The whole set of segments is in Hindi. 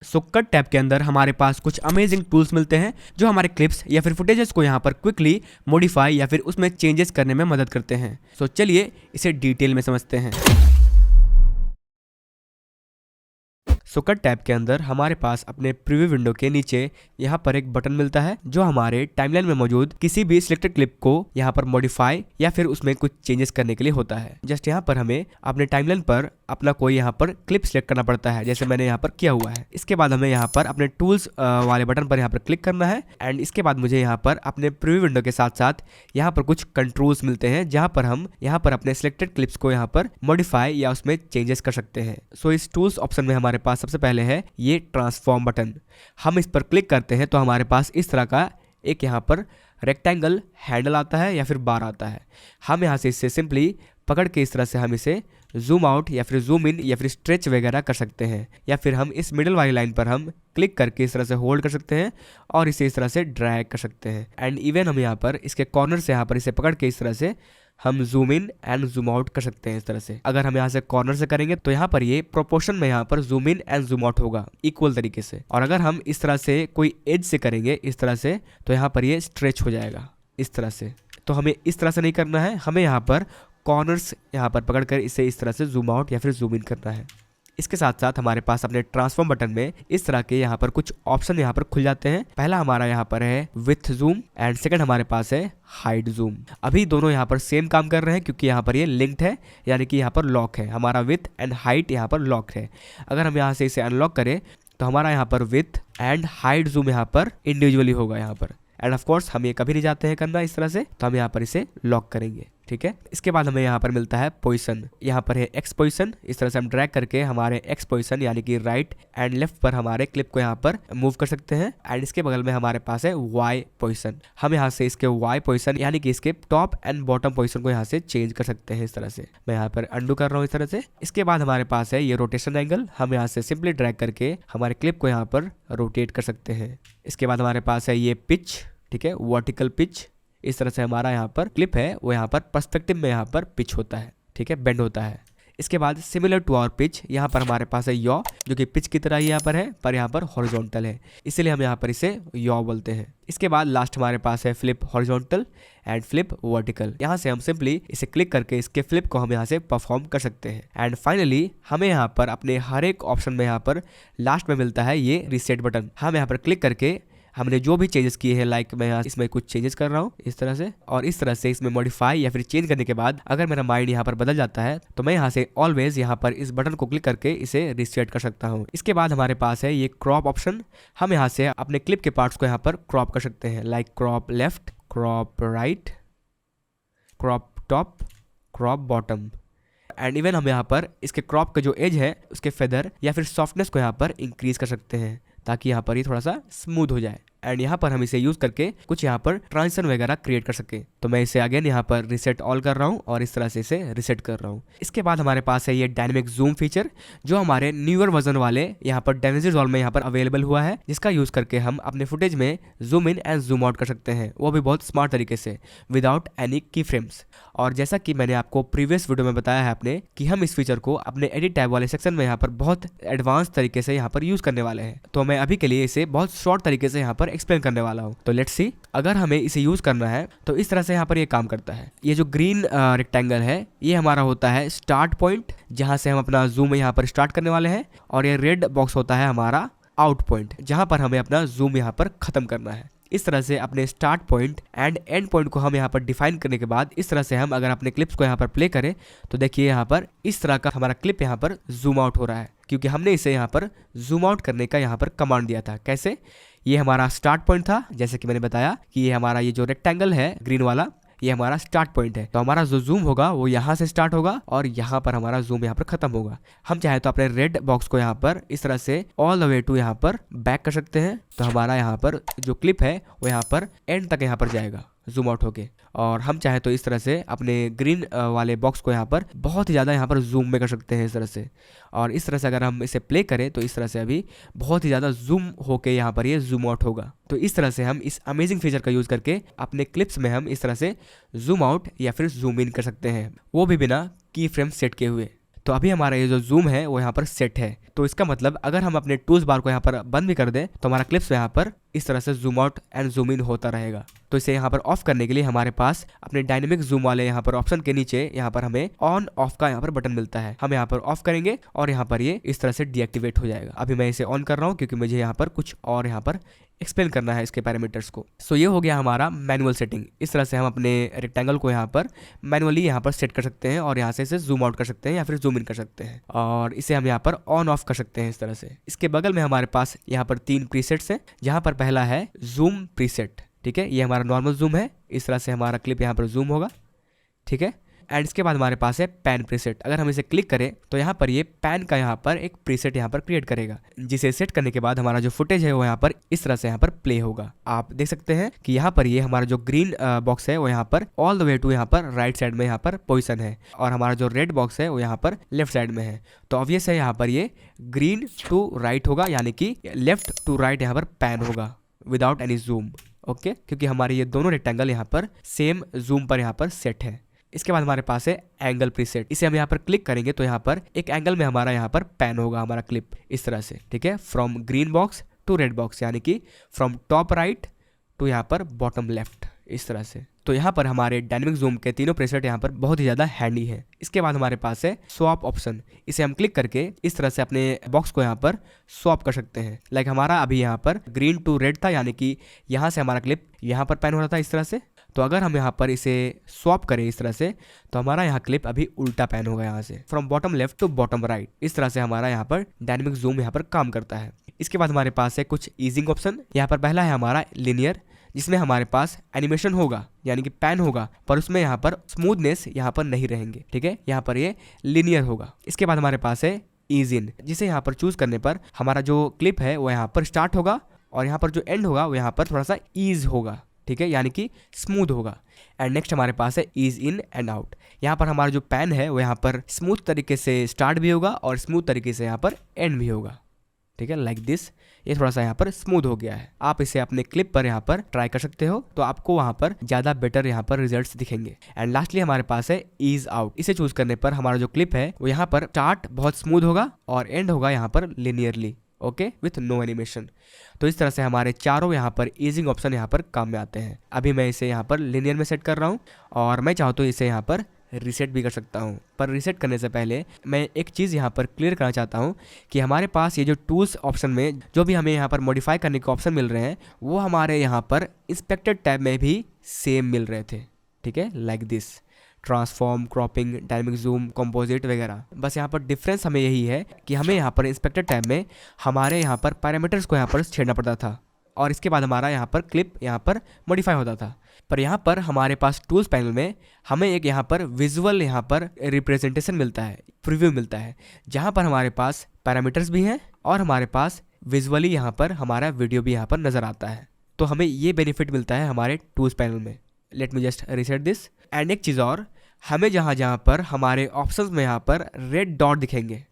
सो कट टैब के अंदर हमारे पास कुछ अमेजिंग टूल्स मिलते हैं जो हमारे क्लिप्स या फिर फुटेजेस को यहाँ पर क्विकली मॉडिफाई या फिर उसमें चेंजेस करने में मदद करते हैं। सो चलिए इसे डिटेल में समझते हैं। सो कट टैब के अंदर हमारे पास अपने प्रीव्यू विंडो के नीचे यहाँ पर एक बटन मिलता है जो हमारे टाइमलाइन में मौजूद किसी भी सिलेक्टेड क्लिप को यहाँ पर मॉडिफाई या फिर उसमें कुछ चेंजेस करने के लिए होता है। जस्ट यहाँ पर हमें अपने टाइमलाइन पर अपना कोई यहाँ पर क्लिप सिलेक्ट करना पड़ता है, जैसे मैंने यहाँ पर किया हुआ है। इसके बाद हमें यहाँ पर अपने टूल्स वाले बटन पर यहाँ पर क्लिक करना है एंड इसके बाद मुझे यहाँ पर अपने प्रीव्यू विंडो के साथ साथ यहाँ पर कुछ कंट्रोल्स मिलते हैं जहाँ पर हम यहाँ पर अपने सिलेक्टेड क्लिप्स को यहाँ पर मॉडिफाई या उसमें चेंजेस कर सकते हैं। सो इस टूल्स ऑप्शन में हमारे पास सबसे पहले है ये ट्रांसफॉर्म बटन। हम इस पर क्लिक करते हैं तो हमारे पास इस तरह का एक यहाँ पर रेक्टेंगल हैंडल आता है या फिर बार आता है। हम यहाँ से इससे सिंपली पकड़ के इस तरह से हम इसे जूम आउट या फिर जूम इन या फिर स्ट्रेच वगैरह कर सकते हैं, या फिर हम इस मिडिल वाली लाइन पर हम क्लिक करके इस तरह से होल्ड कर सकते हैं और इसे इस तरह से ड्रैग कर सकते हैं। एंड इवन हम यहाँ पर इसके कॉर्नर से यहाँ पर इसे पकड़ के इस तरह से हम zoom in and zoom out कर सकते हैं इस तरह से। अगर हम यहाँ से कॉर्नर से करेंगे तो यहाँ पर ये प्रोपोर्शन में यहाँ पर zoom in and zoom out होगा इक्वल तरीके से, और अगर हम इस तरह से कोई एज से करेंगे इस तरह से तो यहाँ पर ये स्ट्रेच हो जाएगा इस तरह से। तो हमें इस तरह से नहीं करना है, हमें यहाँ पर कॉर्नर्स यहाँ पर पकड़कर इसे इस तरह से जूम आउट या फिर जूम इन करना है। इसके साथ साथ हमारे पास अपने ट्रांसफॉर्म बटन में इस तरह के यहाँ पर कुछ ऑप्शन यहाँ पर खुल जाते हैं। पहला हमारा यहाँ पर है विथ जूम एंड सेकंड हमारे पास है हाइड जूम। अभी दोनों यहाँ पर सेम काम कर रहे हैं क्योंकि यहाँ पर ये लिंक्ड है, यानी कि यहाँ पर लॉक है। हमारा विथ एंड हाइट यहाँ पर लॉक है। अगर हम यहाँ से इसे अनलॉक करें तो हमारा यहाँ पर विथ एंड हाइड जूम यहाँ पर इंडिविजुअली होगा यहाँ पर। एंड ऑफ कोर्स हम ये कभी नहीं चाहते हैं करना इस तरह से, तो हम यहाँ पर इसे लॉक करेंगे। ठीक है, इसके बाद हमें यहाँ पर मिलता है पोजीशन। यहाँ पर है एक्स पोजीशन। इस तरह से हम ड्रैग करके हमारे एक्स पोजीशन यानी कि राइट एंड लेफ्ट पर हमारे क्लिप को यहाँ पर मूव कर सकते हैं। एंड इसके बगल में हमारे पास है वाई पोजीशन। हम यहाँ से इसके वाई पोजीशन यानी कि इसके टॉप एंड बॉटम पोजीशन को यहाँ से चेंज कर सकते हैं इस तरह से। मैं यहाँ पर अंडू कर रहा हूँ इस तरह से। इसके बाद हमारे पास है ये रोटेशन एंगल। हम यहाँ से सिंपली ड्रैग करके हमारे क्लिप को यहाँ पर रोटेट कर सकते हैं। इसके बाद हमारे पास है ये पिच, ठीक है, वर्टिकल पिच। इस तरह से हमारा यहाँ पर क्लिप है वो यहाँ पर पर्सपेक्टिव में यहाँ पर पिच होता है, ठीक है, बेंड होता है। इसके बाद सिमिलर टू आवर पिच यहाँ पर हमारे पास है यॉ, जो कि पिच की तरह ही यहाँ पर है पर यहाँ पर हॉरिजॉन्टल है, इसीलिए हम यहाँ पर इसे यॉ बोलते हैं। इसके बाद लास्ट हमारे पास है flip horizontal and flip vertical. यहाँ से हम सिंपली इसे क्लिक करके इसके फ्लिप को हम यहाँ से परफॉर्म कर सकते हैं। एंड फाइनली हमें यहाँ पर अपने हर एक ऑप्शन में यहाँ पर लास्ट में मिलता है ये रीसेट बटन। हम यहाँ पर क्लिक करके हमने जो भी चेंजेस किए हैं, लाइक मैं यहाँ इसमें कुछ चेंजेस कर रहा हूँ इस तरह से, और इस तरह से इसमें मॉडिफाई या फिर चेंज करने के बाद अगर मेरा माइंड यहाँ पर बदल जाता है तो मैं यहाँ से ऑलवेज यहाँ पर इस बटन को क्लिक करके इसे रीसेट कर सकता हूँ। इसके बाद हमारे पास है ये क्रॉप ऑप्शन। हम यहाँ से अपने क्लिप के पार्ट्स को यहाँ पर क्रॉप कर सकते हैं, like crop left, crop right, crop top, crop bottom. And even हम यहाँ पर इसके क्रॉप का जो एज है उसके फेदर या फिर सॉफ्टनेस को यहाँ पर इंक्रीज कर सकते हैं ताकि यहाँ पर ये थोड़ा सा स्मूथ हो जाए। एंड यहाँ पर हम इसे यूज करके कुछ यहाँ पर ट्रांजिशन वगैरह क्रिएट कर सके। तो मैं इसे अगेन यहाँ पर रिसेट ऑल कर रहा हूँ और इस तरह से इसे रिसेट कर रहा हूँ। इसके बाद हमारे पास है ये डायनेमिक जूम फीचर जो हमारे न्यूअर वर्जन वाले यहाँ पर DaVinci Resolve में यहाँ पर अवेलेबल हुआ है, जिसका यूज करके हम अपने फुटेज में zoom in and zoom out कर सकते हैं, वो भी बहुत स्मार्ट तरीके से विदाउट एनी की फ्रेम्स। और जैसा कि मैंने आपको प्रीवियस वीडियो में बताया है आपने कि हम इस फीचर को अपने एडिट टैब वाले सेक्शन में यहाँ पर बहुत एडवांस तरीके से यहाँ पर यूज करने वाले हैं। तो मैं अभी के लिए इसे बहुत शॉर्ट तरीके से यहाँ पर एक्सप्लेन करने वाला हूँ। तो लेट्स सी, अगर हमें इसे यूज करना है तो इस तरह से यहाँ पर ये काम करता है। ये जो ग्रीन रेक्टेंगल है ये हमारा होता है स्टार्ट पॉइंट, जहां से हम अपना जूम यहाँ पर स्टार्ट करने वाले हैं, और ये रेड बॉक्स होता है हमारा आउट पॉइंट, जहां पर हमें अपना जूम यहाँ पर खत्म करना है। इस तरह से अपने start point and and point को हम यहाँ पर डिफाइन करने के बाद इस तरह से हम अगर अपने क्लिप्स को यहाँ पर प्ले करें तो देखिए यहाँ पर इस तरह का हमारा क्लिप यहाँ पर जूम आउट हो रहा है, क्योंकि हमने इसे यहाँ पर जूम आउट करने का यहाँ पर कमांड दिया था। कैसे? ये हमारा स्टार्ट पॉइंट था, जैसे कि मैंने बताया कि ये हमारा ये जो रेक्टेंगल है ग्रीन वाला ये हमारा स्टार्ट पॉइंट है। तो हमारा जो जूम होगा वो यहाँ से स्टार्ट होगा और यहाँ पर हमारा जूम यहाँ पर खत्म होगा। हम चाहे तो अपने रेड बॉक्स को यहाँ पर इस तरह से ऑल द वे टू यहाँ पर बैक कर सकते हैं, तो हमारा यहाँ पर जो क्लिप है वो यहाँ पर एंड तक यहाँ पर जाएगा जूम आउट होके। और हम चाहे तो इस तरह से अपने ग्रीन वाले बॉक्स को यहाँ पर बहुत ही ज़्यादा यहाँ पर जूम में कर सकते हैं इस तरह से। और इस तरह से अगर हम इसे प्ले करें तो इस तरह से अभी बहुत ही ज़्यादा जूम होके यहाँ पर ये जूम आउट होगा। तो इस तरह से हम इस अमेजिंग फीचर का यूज़ करके अपने क्लिप्स में हम इस तरह से जूम आउट या फिर जूम इन कर सकते हैं, वो भी बिना की फ्रेम सेट किए हुए। तो अभी हमारा ये जो जूम है वो यहाँ पर सेट है। तो इसका मतलब अगर हम अपने टूल्स बार को यहाँ पर बंद भी कर दें तो हमारा क्लिप्स यहाँ पर इस तरह से zoom out and zoom in होता रहेगा। तो इसे यहाँ पर ऑफ करने के लिए हमारे पास अपने डायनेमिक जूम वाले यहाँ पर ऑप्शन के नीचे यहाँ पर हमें ऑन ऑफ का यहाँ पर बटन मिलता है। हम यहाँ पर ऑफ करेंगे और यहाँ पर ये इस तरह से डीएक्टिवेट हो जाएगा। अभी मैं इसे ऑन कर रहा हूँ क्योंकि मुझे यहाँ पर कुछ और यहाँ पर एक्सप्लेन करना है इसके पैरामीटर्स को। सो ये हो गया हमारा मैनुअल सेटिंग। इस तरह से हम अपने रेक्टेंगल को यहाँ पर मैनुअली यहाँ पर सेट कर सकते हैं और यहाँ से इसे जूम आउट कर सकते हैं या फिर जूम इन कर सकते हैं और इसे हम यहाँ पर ऑन ऑफ कर सकते हैं इस तरह से। इसके बगल में हमारे पास यहाँ पर 3 प्रीसेट्स हैं, जहाँ पर पहला है जूम प्रीसेट। ठीक है, ये हमारा नॉर्मल जूम है। इस तरह से हमारा क्लिप यहाँ पर जूम होगा। ठीक है, एंड इसके बाद हमारे पास है पैन प्रीसेट। अगर हम इसे क्लिक करें तो यहाँ पर ये पैन का यहाँ पर एक प्रीसेट यहाँ पर क्रिएट करेगा, जिसे सेट करने के बाद हमारा जो फुटेज है वो यहाँ पर इस तरह से यहाँ पर प्ले होगा। आप देख सकते हैं कि यहाँ पर ये हमारा जो ग्रीन बॉक्स है वो यहाँ पर ऑल द वे टू यहाँ पर राइट साइड में यहाँ पर पोजिशन है और हमारा जो रेड बॉक्स है वो यहाँ पर लेफ्ट साइड में है। तो ऑब्वियस है यहाँ पर ये ग्रीन टू राइट होगा, यानी कि लेफ्ट टू राइट यहाँ पर पैन होगा विदाउट एनी जूम। ओके, क्योंकि हमारे ये दोनों रेक्टेंगल यहाँ पर सेम जूम पर यहाँ पर सेट है। इसके बाद हमारे पास है एंगल प्रीसेट। इसे हम यहाँ पर क्लिक करेंगे तो यहाँ पर एक एंगल में हमारा यहाँ पर पैन होगा हमारा क्लिप इस तरह से। ठीक है, from green box to red box, यानी कि फ्रॉम टॉप राइट टू यहाँ पर बॉटम लेफ्ट इस तरह से। तो यहाँ पर हमारे डायनेमिक जूम के तीनों प्रीसेट यहाँ पर बहुत ही ज़्यादा हैंडी है। इसके बाद हमारे पास है स्वैप ऑप्शन। इसे हम क्लिक करके इस तरह से अपने बॉक्स को यहाँ पर स्वैप कर सकते हैं। लाइक हमारा अभी यहाँ पर ग्रीन टू रेड था, यानी कि यहाँ से हमारा क्लिप यहाँ पर पैन हो रहा था इस तरह से। तो अगर हम यहाँ पर इसे स्वैप करें इस तरह से तो हमारा यहाँ क्लिप अभी उल्टा पैन होगा, यहाँ से from bottom left to bottom right. इस तरह से हमारा यहाँ पर डायनेमिक जूम यहाँ पर काम करता है। इसके बाद हमारे पास है कुछ ईजिंग ऑप्शन। यहाँ पर पहला है हमारा लिनियर, जिसमें हमारे पास एनिमेशन होगा यानी कि पैन होगा, पर उसमें यहाँ पर स्मूथनेस यहाँ पर नहीं रहेंगे। ठीक है, यहाँ पर ये लिनियर होगा। इसके बाद हमारे पास है ईज इन, जिसे यहाँ पर चूज करने पर हमारा जो क्लिप है वो यहाँ पर स्टार्ट होगा और यहाँ पर जो एंड होगा वो यहाँ पर थोड़ा सा ईज होगा। ठीक है, यानी कि स्मूथ होगा। एंड नेक्स्ट हमारे पास है ईज इन एंड आउट। यहाँ पर हमारा जो पैन है वो यहाँ पर स्मूथ तरीके से स्टार्ट भी होगा और स्मूथ तरीके से यहाँ पर एंड भी होगा। ठीक है, लाइक दिस। ये थोड़ा सा यहाँ पर स्मूथ हो गया है। आप इसे अपने क्लिप पर यहाँ पर ट्राई कर सकते हो, तो आपको वहाँ पर ज़्यादा बेटर यहाँ पर रिजल्ट्स दिखेंगे। एंड लास्टली हमारे पास है ईज आउट। इसे चूज करने पर हमारा जो क्लिप है वो यहाँ पर स्टार्ट बहुत स्मूथ होगा और एंड होगा यहाँ पर linearly. Okay, with no animation. तो इस तरह से हमारे चारों यहाँ पर ईजिंग ऑप्शन यहाँ पर काम में आते हैं। अभी मैं इसे यहाँ पर लिनियर में सेट कर रहा हूँ और मैं चाहूँ तो इसे यहाँ पर रीसेट भी कर सकता हूँ। पर रीसेट करने से पहले मैं एक चीज़ यहाँ पर क्लियर करना चाहता हूँ कि हमारे पास ये जो टूल्स ऑप्शन में जो भी हमें यहाँ पर मॉडिफाई करने के ऑप्शन मिल रहे हैं वो हमारे यहाँ पर इंस्पेक्टेड टैब में भी सेम मिल रहे थे। ठीक है, like this, transform, cropping, dynamic zoom, composite वगैरह। बस यहाँ पर डिफरेंस हमें यही है कि हमें यहाँ पर इंस्पेक्टर टैब में हमारे यहाँ पर पैरामीटर्स को यहाँ पर छेड़ना पड़ता था और इसके बाद हमारा यहाँ पर क्लिप यहाँ पर मॉडिफाई होता था। पर यहाँ पर हमारे पास टूल्स पैनल में हमें एक यहाँ पर विजुअल यहाँ पर रिप्रेजेंटेशन मिलता है, प्रीव्यू मिलता है, जहाँ पर हमारे पास पैरामीटर्स भी हैं और हमारे पास विजुअली यहाँ पर हमारा वीडियो भी यहाँ पर नज़र आता है। तो हमें ये बेनिफिट मिलता है हमारे टूल्स पैनल में। Let me just reset this. And एक चीज़ और, हमें जहाँ पर हमारे ऑप्शंस में यहाँ पर रेड डॉट दिखेंगे,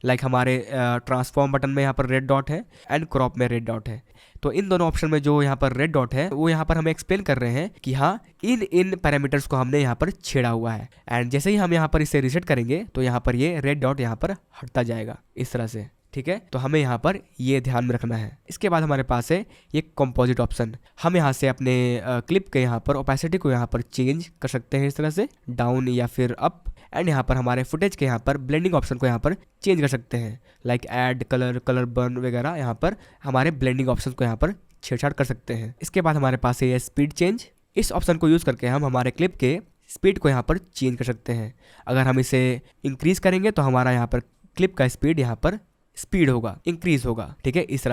लाइक हमारे ट्रांसफॉर्म बटन में यहाँ पर रेड डॉट है एंड क्रॉप में रेड डॉट है। तो इन दोनों ऑप्शन में जो यहाँ पर रेड डॉट है वो यहाँ पर हमें एक्सप्लेन कर रहे हैं कि हाँ इन पैरामीटर्स को हमने यहाँ पर छेड़ा हुआ है। एंड जैसे ही हम यहाँ पर इसे रीसेट करेंगे तो यहाँ पर ये रेड डॉट यहाँ पर हटता जाएगा इस तरह से। ठीक है, तो हमें यहाँ पर ये ध्यान में रखना है। इसके बाद हमारे पास है ये कंपोजिट ऑप्शन। हम यहाँ से अपने क्लिप के यहाँ पर ओपेसिटी को यहाँ पर चेंज कर सकते हैं इस तरह से डाउन या फिर अप। एंड यहाँ पर हमारे फुटेज के यहाँ पर ब्लेंडिंग ऑप्शन को यहाँ पर चेंज कर सकते हैं, like add colour, colour burn वगैरह। यहाँ पर हमारे ब्लेंडिंग ऑप्शन को यहाँ पर छेड़छाड़ कर सकते हैं। इसके बाद हमारे पास है ये स्पीड चेंज। इस ऑप्शन को यूज़ करके हम हमारे क्लिप के स्पीड को यहाँ पर चेंज कर सकते हैं। अगर हम इसे इंक्रीज़ करेंगे तो हमारा यहाँ पर क्लिप का स्पीड यहाँ पर स्पीड होगा, इंक्रीज होगा। ठीक है, इस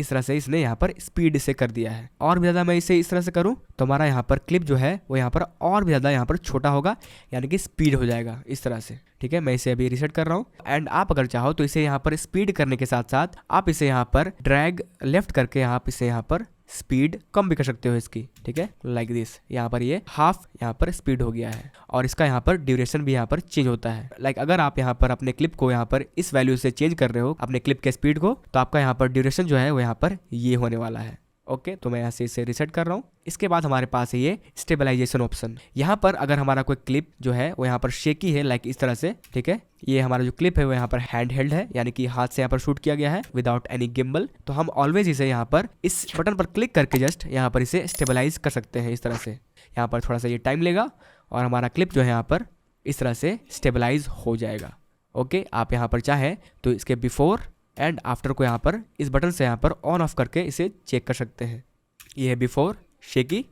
तरह से इसने यहाँ पर स्पीड से कर दिया है। और भी ज़्यादा मैं इसे इस तरह से करूँ तो हमारा यहाँ पर क्लिप जो है वो यहाँ पर और भी ज़्यादा यहाँ पर छोटा होगा, यानी कि स्पीड हो जाएगा इस तरह से। ठीक है, मैं इसे अभी रीसेट कर रहा हूँ। एंड आप अगर चाहो तो इसे यहाँ पर स्पीड करने के साथ साथ आप इसे यहाँ पर ड्रैग लेफ्ट करके आप इसे यहाँ पर स्पीड कम भी कर सकते हो इसकी। ठीक है, लाइक दिस। यहाँ पर ये हाफ यहाँ पर स्पीड हो गया है और इसका यहाँ पर ड्यूरेशन भी यहाँ पर चेंज होता है। लाइक अगर आप यहाँ पर अपने क्लिप को यहाँ पर इस वैल्यू से चेंज कर रहे हो अपने क्लिप के स्पीड को, तो आपका यहाँ पर ड्यूरेशन जो है वो यहाँ पर ये होने वाला है। ओके, तो मैं यहाँ से इसे रिसेट कर रहा हूँ। इसके बाद हमारे पास है ये स्टेबलाइजेशन ऑप्शन। यहाँ पर अगर हमारा कोई क्लिप जो है वो यहाँ पर शेकी है, लाइक इस तरह से, ठीक है, ये हमारा जो क्लिप है वो यहाँ पर हैंड हेल्ड है, यानी कि हाथ से यहाँ पर शूट किया गया है विदाउट एनी गिम्बल, तो हम ऑलवेज इसे यहाँ पर इस बटन पर क्लिक करके जस्ट यहाँ पर इसे स्टेबलाइज कर सकते हैं इस तरह से। यहाँ पर थोड़ा सा ये टाइम लेगा और हमारा क्लिप जो है यहाँ पर इस तरह से स्टेबलाइज हो जाएगा। ओके, आप यहाँ पर चाहे तो इसके बिफोर एंड आफ्टर को यहाँ पर इस बटन से यहाँ पर ऑन ऑफ करके इसे चेक कर सकते हैं। ये है बिफोर शेकी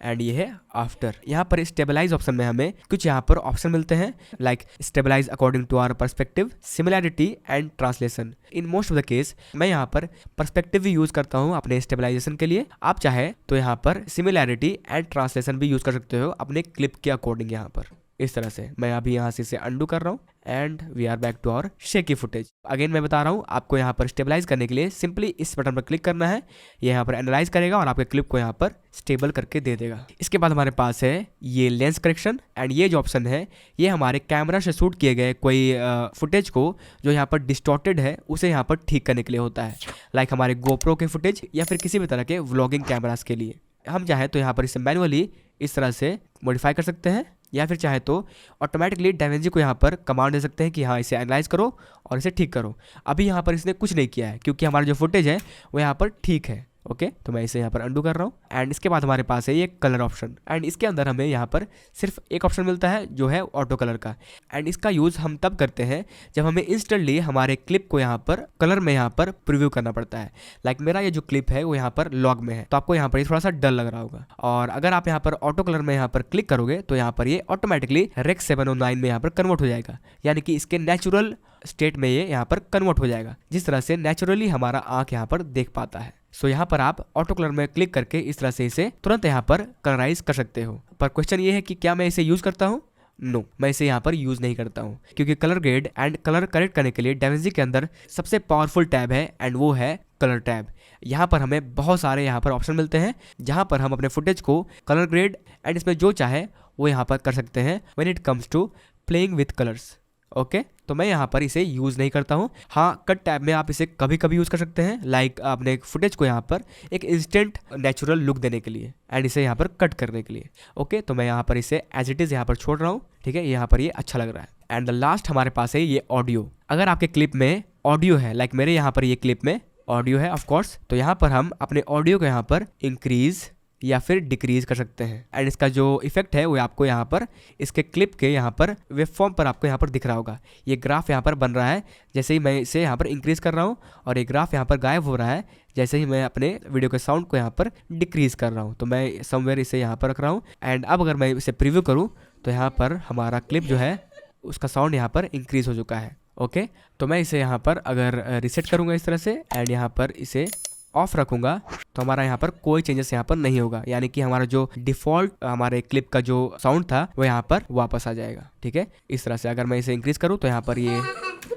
एंड ये है आफ्टर। यहाँ पर स्टेबलाइज ऑप्शन में हमें कुछ यहाँ पर ऑप्शन मिलते हैं, like stabilize according to our perspective, similarity and translation. In most of the case मैं यहाँ पर पर्सपेक्टिव भी यूज करता हूँ अपने स्टेबलाइजेशन के लिए। आप चाहे तो यहाँ पर सिमिलैरिटी एंड ट्रांसलेशन भी यूज कर सकते हो अपने क्लिप के अकॉर्डिंग। यहाँ पर इस तरह से मैं अभी यहाँ से इसे अंडू कर रहा हूँ and we are back to our shaky footage. Again मैं बता रहा हूँ, आपको यहाँ पर स्टेबलाइज करने के लिए सिंपली इस बटन पर क्लिक करना है, ये यहाँ पर एनालाइज करेगा और आपके क्लिप को यहाँ पर स्टेबल करके दे देगा। इसके बाद हमारे पास है ये लेंस करेक्शन एंड ये जो ऑप्शन है ये हमारे कैमरा से शूट किए गए कोई फुटेज को जो यहाँ पर डिस्टॉर्टेड है उसे यहाँ पर ठीक करने के लिए होता है, लाइक हमारे गोप्रो के फुटेज या फिर किसी भी तरह के व्लॉगिंग कैमरास के लिए। हम चाहे तो यहाँ पर इसे मैनुअली इस तरह से मॉडिफाई कर सकते हैं या फिर चाहे तो ऑटोमेटिकली DaVinci को यहाँ पर कमांड दे सकते हैं कि हाँ इसे एनालाइज करो और इसे ठीक करो। अभी यहाँ पर इसने कुछ नहीं किया है क्योंकि हमारा जो फुटेज है वो यहाँ पर ठीक है। ओके, तो मैं इसे यहाँ पर अंडू कर रहा हूँ एंड इसके बाद हमारे पास है ये कलर ऑप्शन एंड इसके अंदर हमें यहाँ पर सिर्फ एक ऑप्शन मिलता है जो है ऑटो कलर का एंड इसका यूज़ हम तब करते हैं जब हमें इंस्टेंटली हमारे क्लिप को यहाँ पर कलर में यहाँ पर प्रीव्यू करना पड़ता है। लाइक मेरा ये जो क्लिप है वो यहाँ पर लॉग में है तो आपको यहाँ पर थोड़ा सा डर लग रहा होगा, और अगर आप यहाँ पर ऑटो कलर में यहाँ पर क्लिक करोगे तो यहाँ पर ये ऑटोमेटिकली रेक 709 में यहाँ पर कन्वर्ट हो जाएगा, यानी कि इसके नेचुरल स्टेट में ये यहाँ पर कन्वर्ट हो जाएगा जिस तरह से नेचुरली हमारा आंख यहाँ पर देख पाता है। सो यहाँ पर आप ऑटो कलर में क्लिक करके इस तरह से इसे तुरंत यहाँ पर कलराइज कर सकते हो। पर क्वेश्चन ये है कि क्या मैं इसे यूज करता हूँ? नो, मैं इसे यहाँ पर यूज नहीं करता हूँ क्योंकि colour grade and colour correct करने के लिए DaVinci के अंदर सबसे पावरफुल टैब है एंड वो है कलर टैब। यहाँ पर हमें बहुत सारे यहाँ पर ऑप्शन मिलते हैं जहाँ पर हम अपने फुटेज को कलर ग्रेड एंड इसमें जो चाहे वो यहाँ पर कर सकते हैं when it comes to playing with colours. Okay, तो मैं यहाँ पर इसे यूज़ नहीं करता हूँ। हाँ, कट टैब में आप इसे कभी कभी यूज़ कर सकते हैं, लाइक अपने फुटेज को यहाँ पर एक इंस्टेंट नेचुरल लुक देने के लिए एंड इसे यहाँ पर कट करने के लिए। ओके, तो मैं यहाँ पर इसे एज इट इज़ यहाँ पर छोड़ रहा हूँ, ठीक है, यहाँ पर ये अच्छा लग रहा है। एंड द लास्ट हमारे पास है ये ऑडियो। अगर आपके क्लिप में ऑडियो है, लाइक मेरे यहाँ पर ये क्लिप में ऑडियो है ऑफकोर्स, तो यहाँ पर हम अपने ऑडियो को यहाँ पर इंक्रीज या फिर डिक्रीज कर सकते हैं एंड इसका जो इफेक्ट है वो आपको यहाँ पर इसके क्लिप के यहाँ पर वेब फॉर्म पर आपको यहाँ पर दिख रहा होगा। ये ग्राफ यहाँ पर बन रहा है जैसे ही मैं इसे यहाँ पर इंक्रीज कर रहा हूँ और ये ग्राफ यहाँ पर गायब हो रहा है जैसे ही मैं अपने वीडियो के साउंड को यहाँ पर डिक्रीज कर रहा हूँ। तो मैं समवेयर इसे यहाँ पर रख रहा हूँ एंड अब अगर मैं इसे प्रीव्यू करूँ तो यहाँ पर हमारा क्लिप जो है उसका साउंड यहाँ पर इंक्रीज हो चुका है। ओके, तो मैं इसे यहाँ पर अगर रिसेट करूँगा इस तरह से एंड यहाँ पर इसे ऑफ रखूंगा तो हमारा यहाँ पर कोई चेंजेस यहाँ पर नहीं होगा, यानी कि हमारा जो डिफ़ॉल्ट हमारे क्लिप का जो साउंड था वो यहाँ पर वापस आ जाएगा। ठीक है, इस तरह से अगर मैं इसे इंक्रीज करूँ तो यहाँ पर ये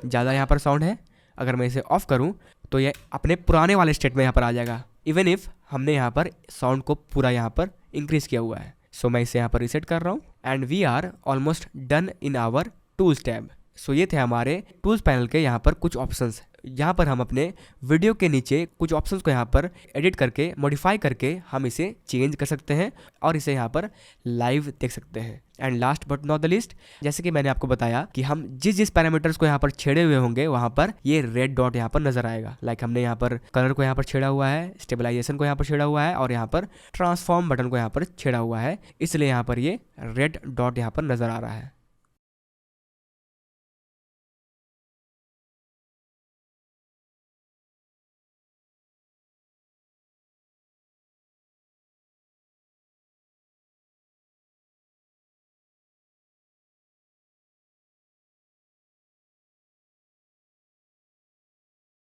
ज़्यादा यहाँ पर साउंड है, अगर मैं इसे ऑफ करूँ तो ये अपने पुराने वाले स्टेट में यहाँ पर आ जाएगा, इवन इफ हमने यहाँ पर साउंड को पूरा यहाँ पर इंक्रीज किया हुआ है। सो मैं इसे यहाँ पर रिसेट कर रहा हूँ and we are almost done in our tools tab. So ये थे हमारे टूल्स पैनल के यहाँ पर कुछ ऑप्शंस। यहाँ पर हम अपने वीडियो के नीचे कुछ ऑप्शंस को यहाँ पर एडिट करके मॉडिफाई करके हम इसे चेंज कर सकते हैं और इसे यहाँ पर लाइव देख सकते हैं। And last but not the list, जैसे कि मैंने आपको बताया कि हम जिस जिस पैरामीटर्स को यहाँ पर छेड़े हुए होंगे वहाँ पर ये रेड डॉट यहाँ पर नजर आएगा। लाइक हमने यहाँ पर कलर को यहाँ पर छेड़ा हुआ है, स्टेबलाइजेशन को यहाँ पर छेड़ा हुआ है और यहाँ पर ट्रांसफॉर्म बटन को यहाँ पर छेड़ा हुआ है, इसलिए यहाँ पर ये रेड डॉट यहाँ पर नजर आ रहा है।